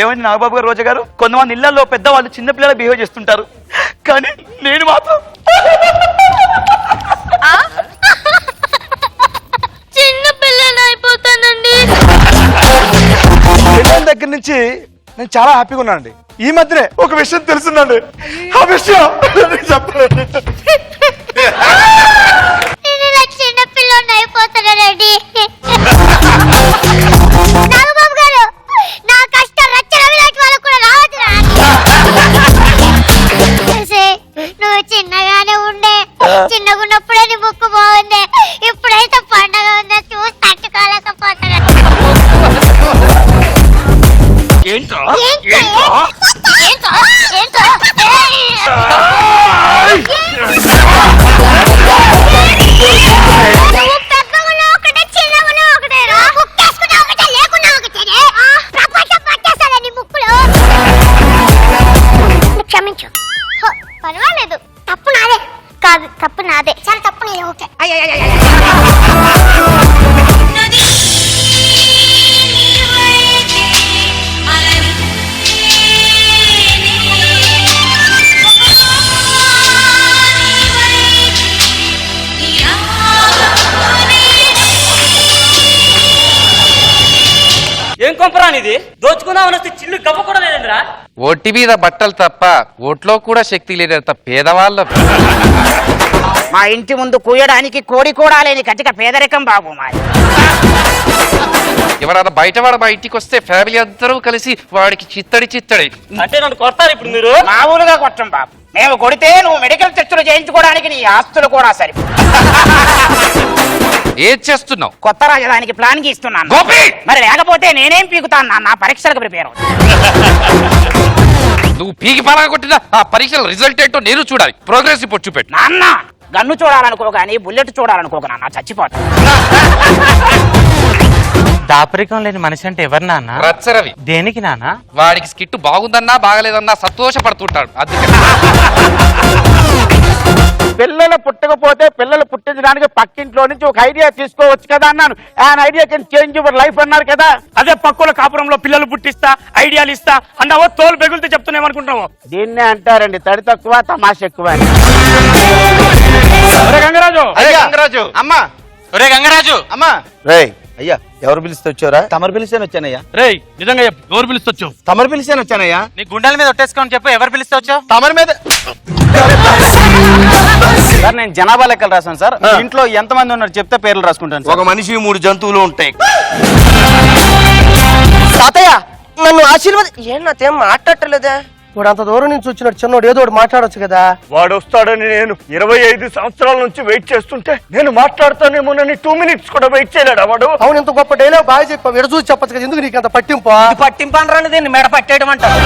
ఏమండి నాగబాబు గారు, రోజా గారు, కొంతమంది ఇళ్లలో పెద్దవాళ్ళు చిన్న పిల్లలు బిహేవ్ చేస్తుంటారు, కానీ నేను మాత్రం చిన్న పిల్లలు అయిపోతానండి. పిల్లల దగ్గర నుంచి నేను చాలా హ్యాపీగా ఉన్నానండి. ఈ మధ్యనే ఒక విషయం తెలుసునండి. ఆ విషయం చెప్పండి. చిన్న పిల్లలు అయిపోతానండి. నాగబాబు గారు, నా కష్టం రచ్చన విలాంటి వాళ్ళకు కూడా రావద్దురా. నువ్వు చిన్నగానే ఉండే, చిన్నగా ఉన్నప్పుడే నీ ముక్కు బాగుంది, ఇప్పుడైతే పండగ ఉందా చూసి తట్టుకోలేకపోతున్నా. క్షమించు, పర్వాలేదు, తప్పు నాదే కాదు, తప్పు నాదే. సరే తప్పు నేను, ఓకే. ఏం కొంపరానిది? దోచుకుందామని వస్తే చిల్లు గవ్వ కూడా లేదండిరా. ఒంటి మీద బట్టలు తప్ప ఒట్లో కూడా శక్తి లేనంత పేదవాళ్ళ. మా ఇంటి ముందు కూయడానికి కోడి కూడా లేని కటిక పేదరికం బాబు మాది. ఎవరైనా బయటవాడు మా ఇంటికి వస్తే ఫ్యామిలీ అందరూ కలిసి వాడికి చిత్తడి. అంటే నన్ను కొడతారు ఇప్పుడు మీరు? మామూలుగా కొట్టం బాబు, మేము కొడితే నువ్వు మెడికల్ టెస్టులు చేయించుకోవడానికి నీ ఆస్తులు కూడా సరి. ఏం చేస్తున్నావు? కొత్త రాజధానికి ప్లాన్ గీస్తున్నాను. గోపి! మరి లేకపోతే నేనేం పీకుతాను నా పరీక్షలకు ప్రిపేర్ అవుతాను. నువ్వు పీకి పలగా కొట్టిన ఆ పరీక్షల రిజల్ట్ ఏంటో నేను చూడాలి. ప్రోగ్రెస్ రిపోర్ట్ చూపెట్టు. నాన్న గన్ను చూడాలనుకో గానీ బుల్లెట్ చూడాలనుకోక నాన్న, చచ్చిపోతా. దాపరికం లేని మనిషి అంటే ఎవరు నాన్న? రచ్చరవి. దేనికి నాన్న? వాడికి స్కిట్ బాగుందన్నా బాగలేదన్నా సంతోషపడుతుంటాడు. అందుకే పిల్లలు పుట్టకపోతే పిల్లలు పుట్టించడానికి పక్కింట్లో నుంచి ఒక ఐడియా తీసుకోవచ్చు కదా అన్నాను. an idea can change your life అన్నారు కదా. అదే పక్కల కాపురంలో పిల్లలు పుట్టిస్తా, ఐడియాలు ఇస్తా అన్నావో తోలు బెగులతో చెప్తున్నామనుకుంటాము. దీన్నే అంటారండి తడి తక్కువ తమాష ఎక్కువ అని. గంగరాజు, గంగరాజు, అమ్మా, ఒరే గంగరాజు, అమ్మా. రేయ్ అయ్యా, ఎవరు పిలిస్తే వచ్చారా? తమరు పిలిస్తేనే వచ్చానయ్యా. రేయ్ నిజంగా ఎవరు పిలుస్తొచ్చు? తమరు పిలిస్తేనే వచ్చానయ్యా. నీ గుండెల మీద ఒట్టేసుకొని చెప్పు, ఎవరు పిలిస్తే వచ్చావు? తమరి మీద సార్, నేను జనాభా లెక్కలు రాశాను సార్. ఇంట్లో ఎంతమంది ఉన్నారు చెప్తే పేర్లు రాసుకుంటాను. ఒక మనిషి 3 జంతువులు ఉంటాయి. తాతయ్య నన్ను ఆశీర్వాద. ఏం నాతేం మాట్లాడలేదా? వాడు అంత దూరం నుంచి వచ్చినాడు, చిన్నోడు ఏదో ఒకటి మాట్లాడొచ్చు కదా. వాడు వస్తాడని నేను 25 సంవత్సరాల నుంచి వెయిట్ చేస్తుంటే నేను మాట్లాడతానేమోనని 2 minutes కూడా వెయిట్ చేయలేడా వాడు? అవును, ఇంత గొప్ప డైలాగ్ బాగా చెప్పావు, ఎడ చూసి చెప్పచ్చు కదా, ఎందుకు నీకు అంత పట్టింపు? పట్టింపనరాని దీన్ని మెడ పట్టేయడం అంటారు.